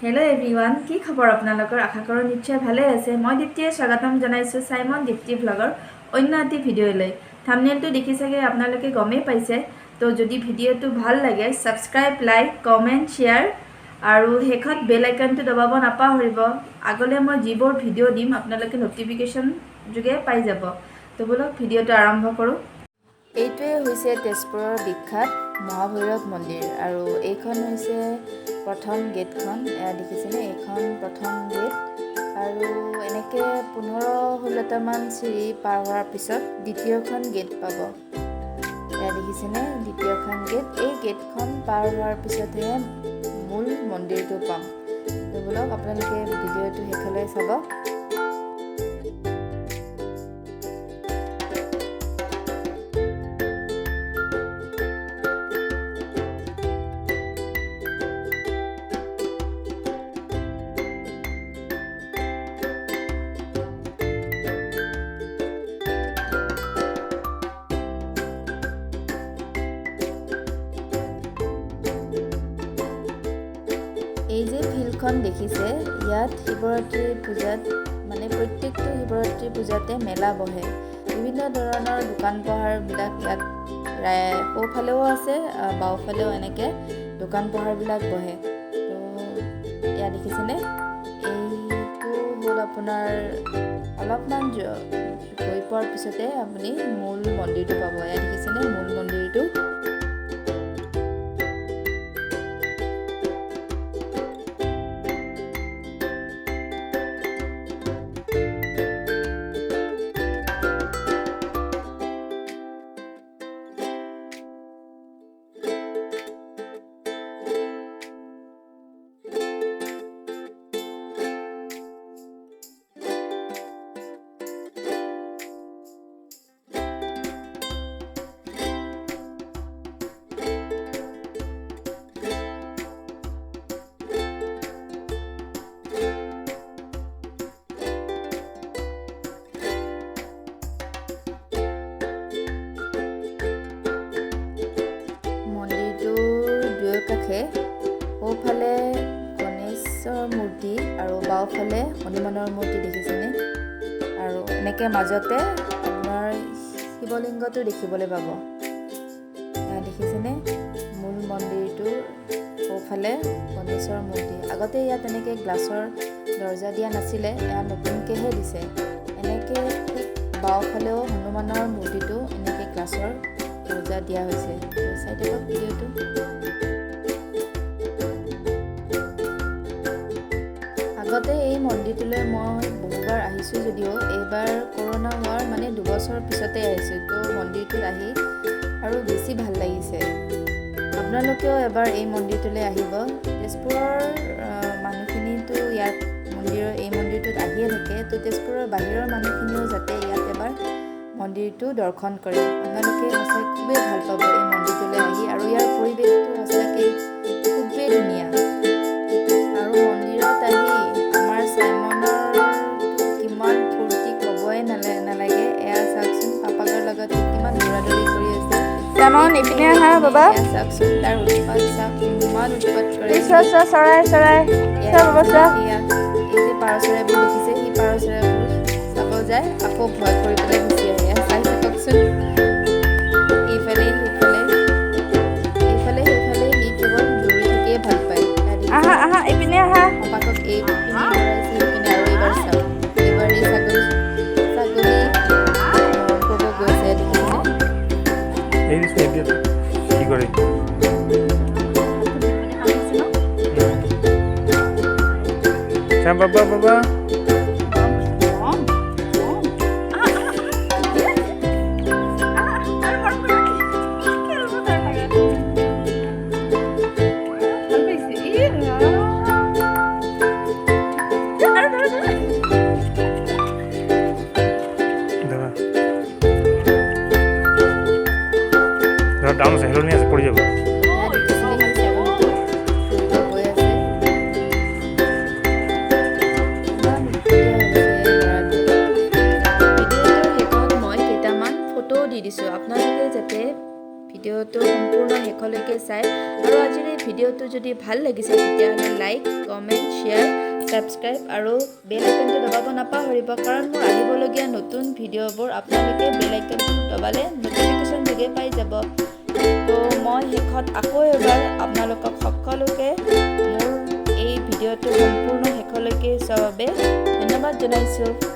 Hello everyone की खबर आपनालोकर आशा करो निश्चय भाले आछे মই দীপ্তিয়ে স্বাগতম জনাইছো সাইমন দীপ্তি ব্লগৰ অন্য এটি ভিডিঅলৈ থাম্বনেলটো দেখি চাগে আপোনালোকে গমেই পাইছে তো যদি ভিডিঅটো ভাল লাগে সাবস্ক্রাইব লাইক কমেন্ট শেয়ার আৰু হেখত বেল আইকনটো দবাব নাপাহৰিব আগলে মই যিবোৰ ভিডিঅ দিম আপোনালোকে নটিফিকেশন যোগে পাই যাব তো বলক ভিডিঅটো আৰম্ভ কৰো এইটোৱে হৈছে তেজপুৰৰ বিখ্যাত মহাভৈৰৱ মন্দিৰ আৰু এইখন হৈছে प्रथम गेटखन देखिছেনে এইখন प्रथम गेट আৰু এনেকে 15-16টা মান সিৰি পাৰ হোৱাৰ পিছত দ্বিতীয়খন গেট পাব দেখিছেনে দ্বিতীয়খন গেট এই গেটখন পাৰ হোৱাৰ পিছতহে মূল মন্দিৰটো পাম তো বলক আপোনালোকে ভিডিঅটো হেকলৈ চাব এই যে ফিল্ডখন দেখিছে ইয়াত শিৱৰাত্ৰি পূজাত মানে প্ৰত্যেকটো শিৱৰাত্ৰি পূজাতে মেলা বহে বিভিন্ন ধৰণৰ দোকান পোহাৰ বিলাক ইয়াত সোঁফালেও আছে বাওঁফালেও এনেকে দোকান পোহাৰ বিলাক বহে তো ইয়াত দেখিছেনে এইটো হ'ল আপোনাৰ অলপমান গৈ পোৱাৰ পিছতে আপুনি মূল মন্দিৰটো পাব ইয়াত দেখিছেনে মূল মন্দিৰটো সোঁফালে গণেশৰ মূৰ্তি আৰু বাওঁফালে হনুমানৰ মূৰ্তি দেখিছেনে আৰু এনেকে মাজতে আপোনাৰ শিৱলিংগটো দেখিবলৈ পাব দেখিছেনে মূল মন্দিৰটো সোঁফালে গণেশৰ মূৰ্তি আগতে ইয়াত এনেকে গ্লাছৰ দৰ্জা দিয়া নাছিলে এয়া নতুনকেহে দিছে এনেকে বাওঁফালেও হনুমানৰ মূৰ্তিটো এনেকে গ্লাছৰ দৰ্জা দিয়া হৈছে চাই দিয়ক ভিডিঅ'টো আগতে এই মন্দিৰটোলৈ মই বহুবাৰ আহিছোঁ যদিও এইবাৰ কৰোনা হোৱাৰ মানে 2 বছৰ পিছতে আহিছোঁ তো মন্দিৰটোত আহি আৰু বেছি ভাল লাগিছে আপোনালোকেও এবাৰ এই মন্দিৰটোলৈ আহিব তেজপুৰৰ মানুহখিনিতো ইয়াত এই মন্দিৰটোত আহিয়ে থাকে তো তেজপুৰৰ বাহিৰৰ মানুহখিনিও যাতে ইয়াত এবাৰ মন্দিৰটো দৰ্শন কৰে আপোনালোকে সঁচাকৈ খুবেই ভাল পাব এই মন্দিৰটোলৈ আহি আৰু ইয়াৰ পৰিৱেশটো সঁচাকৈ খুবেই ধুনীয়া আৰু মন্দিৰত আহি কিমান ফূৰ্তি ক'বই নালাগে এয়া চাওকচোন পাপাকৰ লগত কিমান দৌৰাদৌৰি কৰি আছে সাইমন ইপিনে আহা বাবা চাওকচোন তাৰ উৎপাত চাওক কিমান উৎপাত কৰে চৰাই বাবা এই যে পাৰ চৰাইবোৰ দেখিছে সেই পাৰ চৰাইবোৰ চাব যায় আকৌ ভয় কৰি পেলাই গুচি আহে চাই চাওকচোন এইফালে সেইফালে সি কেৱল দৌৰি থাকিয়ে ভাল পায় আহা ইপিনে আহা পাপাকক এই বাবা ডাউন আছে হেলনি আছে পড়ে যাব দি দিছোঁ আপোনালোকে যাতে ভিডিঅ' ভিডিঅ'টো সম্পূৰ্ণ শেষলৈকে চাই আৰু আজিৰ এই ভিডিঅ'টো যদি ভাল লাগিছে তেতিয়াহ'লে লাইক কমেণ্ট শ্বেয়াৰ ছাবস্ক্ৰাইব আৰু বেল আইকনটো দবাব নাপাহৰিব কাৰণ মোৰ আহিবলগীয়া নতুন ভিডিঅ'বোৰ আপোনালোকে বেল আইকনটো দবালে নটিফিকেশ্যন যোগে পাই যাব। তো মই শেষত আকৌ এবাৰ আপোনালোকক সকলোকে মোৰ এই ভিডিঅ'টো সম্পূৰ্ণ শেষলৈকে চোৱাৰ বাবে ধন্যবাদ জনাইছোঁ।